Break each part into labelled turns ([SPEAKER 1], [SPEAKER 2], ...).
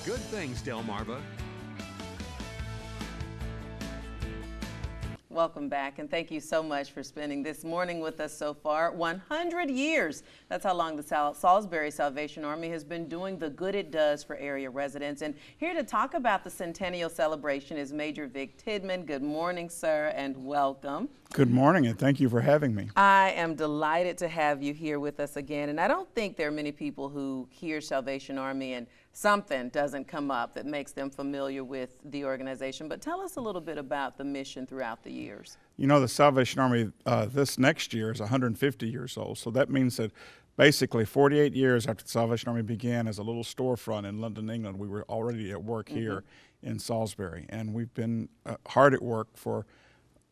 [SPEAKER 1] good things, Delmarva.
[SPEAKER 2] Welcome back, and thank you so much for spending this morning with us so far. 100 years. That's how long the Salisbury Salvation Army has been doing the good it does for area residents. And here to talk about the centennial celebration is Major Vic Tidman. Good morning, sir, and welcome.
[SPEAKER 3] Good morning, and thank you for having me.
[SPEAKER 2] I am delighted to have you here with us again. And I don't think there are many people who hear Salvation Army and something doesn't come up that makes them familiar with the organization. But tell us a little bit about the mission throughout the years.
[SPEAKER 3] You know, the Salvation Army this next year is 150 years old. So that means that basically 48 years after the Salvation Army began as a little storefront in London, England, we were already at work here in Salisbury. And we've been hard at work for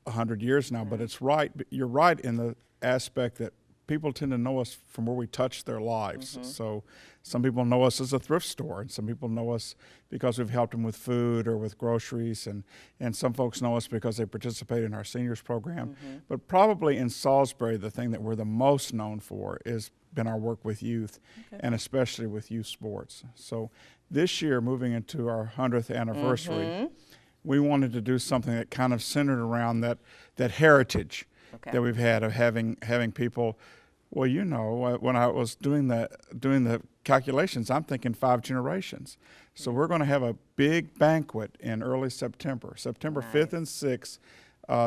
[SPEAKER 3] 100 years now. But it's right, you're right in the aspect that people tend to know us from where we touch their lives. So some people know us as a thrift store, and some people know us because we've helped them with food or with groceries, and some folks know us because they participate in our seniors program. But probably in Salisbury, the thing that we're the most known for has been our work with youth, and especially with youth sports. So this year, moving into our 100th anniversary, we wanted to do something that kind of centered around that heritage that we've had of having people. Well, you know, when I was doing the calculations, I'm thinking 5 generations. So we're going to have a big banquet in early September, September 5th and 6th.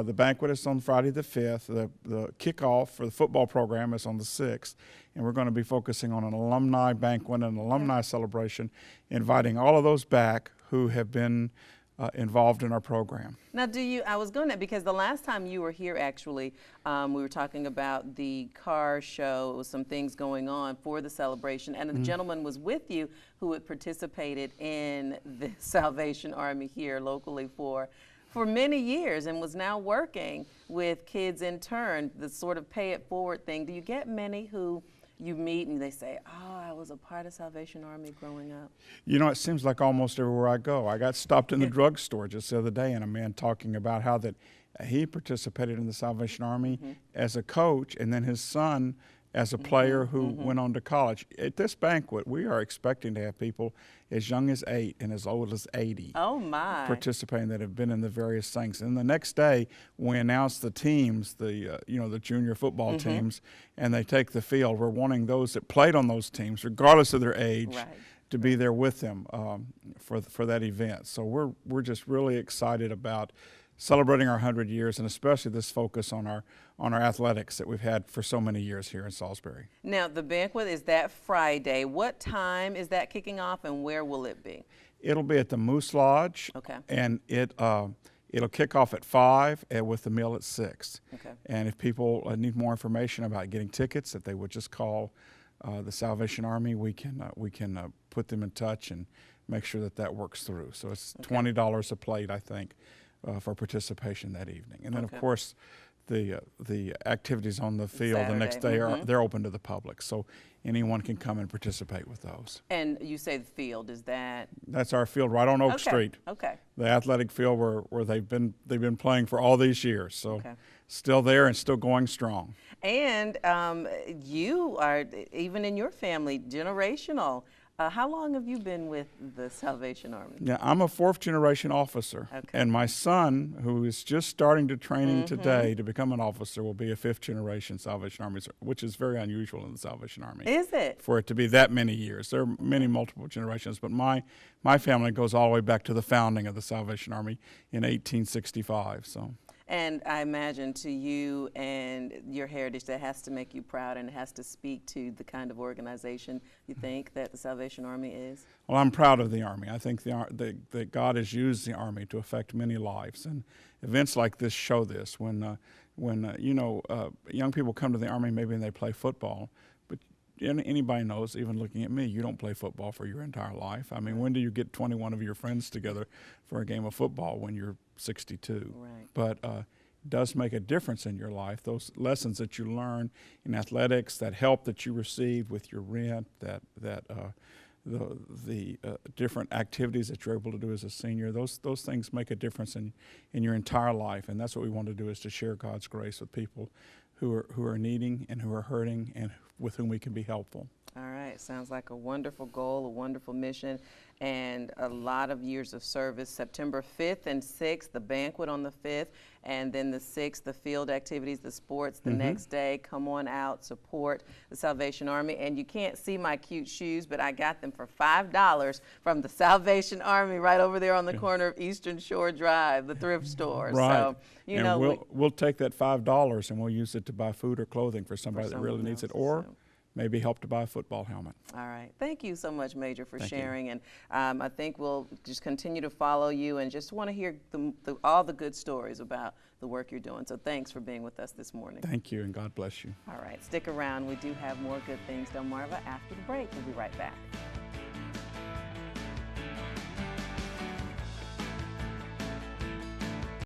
[SPEAKER 3] The banquet is on Friday the 5th. The kickoff for the football program is on the 6th. And we're going to be focusing on an alumni banquet and an alumni celebration, inviting all of those back who have been involved in our program.
[SPEAKER 2] Now, I was going to, because the last time you were here, actually, we were talking about the car show. It was some things going on for the celebration, and the gentleman was with you who had participated in the Salvation Army here locally for many years and was now working with kids in turn, the sort of pay it forward thing. Do you get many who you meet and they say, oh, I was a part of Salvation Army growing up?
[SPEAKER 3] You know, it seems like almost everywhere I go. I got stopped in the drugstore just the other day, and a man talking about how that he participated in the Salvation Army as a coach, and then his son as a player who went on to college. At this banquet, we are expecting to have people as young as 8 and as old as 80 participating that have been in the various things. And the next day, we announce the teams, the junior football teams, and they take the field. We're wanting those that played on those teams, regardless of their age, to be there with them for that event. So we're just really excited about celebrating our 100 years, and especially this focus on our athletics that we've had for so many years here in Salisbury.
[SPEAKER 2] Now, the banquet is that Friday. What time is that kicking off, and where will it be?
[SPEAKER 3] It'll be at the Moose Lodge, and it'll kick off at 5 with the meal at 6. And if people need more information about getting tickets, that they would just call the Salvation Army. We can put them in touch and make sure that works through. So it's $20 a plate, I think, for participation that evening. And then, of course, the activities on the field
[SPEAKER 2] Saturday.
[SPEAKER 3] The next day they're open to the public, so anyone can come and participate with those.
[SPEAKER 2] And you say the field, is that?
[SPEAKER 3] That's our field right on Oak Street. The athletic field where they've been playing for all these years. So still there and still going strong. And
[SPEAKER 2] you are, even in your family, generational. How long have you been with the Salvation Army?
[SPEAKER 3] Yeah, I'm a 4th generation officer, and my son, who is just starting to training today to become an officer, will be a 5th generation Salvation Army, which is very unusual in the Salvation Army.
[SPEAKER 2] Is it?
[SPEAKER 3] For it to be that many years. There are many multiple generations, but my family goes all the way back to the founding of the Salvation Army in 1865. So.
[SPEAKER 2] And I imagine to you and your heritage, that has to make you proud, and it has to speak to the kind of organization you think that the Salvation Army is.
[SPEAKER 3] Well, I'm proud of the Army. I think that God has used the Army to affect many lives, and events like this show this. When young people come to the Army, maybe and they play football, but anybody knows, even looking at me, you don't play football for your entire life. I mean, when do you get 21 of your friends together for a game of football when you're 62? But it does make a difference in your life. Those lessons that you learn in athletics, that help that you receive with your rent, the different activities that you're able to do as a senior, those things make a difference in your entire life. And that's what we want to do, is to share God's grace with people who are needing and who are hurting and with whom we can be helpful.
[SPEAKER 2] All right, sounds like a wonderful goal, a wonderful mission, and a lot of years of service. September 5th and 6th, the banquet on the 5th, and then the 6th, the field activities, the sports the next day. Come on out, support the Salvation Army. And you can't see my cute shoes, but I got them for $5 from the Salvation Army right over there on the corner of Eastern Shore Drive, the thrift store.
[SPEAKER 3] Right.
[SPEAKER 2] So, you
[SPEAKER 3] and
[SPEAKER 2] know,
[SPEAKER 3] we'll take that $5 and we'll use it to buy food or clothing for somebody that really needs it, or maybe help to buy a football helmet.
[SPEAKER 2] All right. Thank you so much, Major, for
[SPEAKER 3] Thank
[SPEAKER 2] sharing.
[SPEAKER 3] you.
[SPEAKER 2] And I think we'll just continue to follow you and just want to hear all the good stories about the work you're doing. So thanks for being with us this morning.
[SPEAKER 3] Thank you, and God bless you.
[SPEAKER 2] All right. Stick around. We do have more good things, Delmarva, after the break. We'll be right back.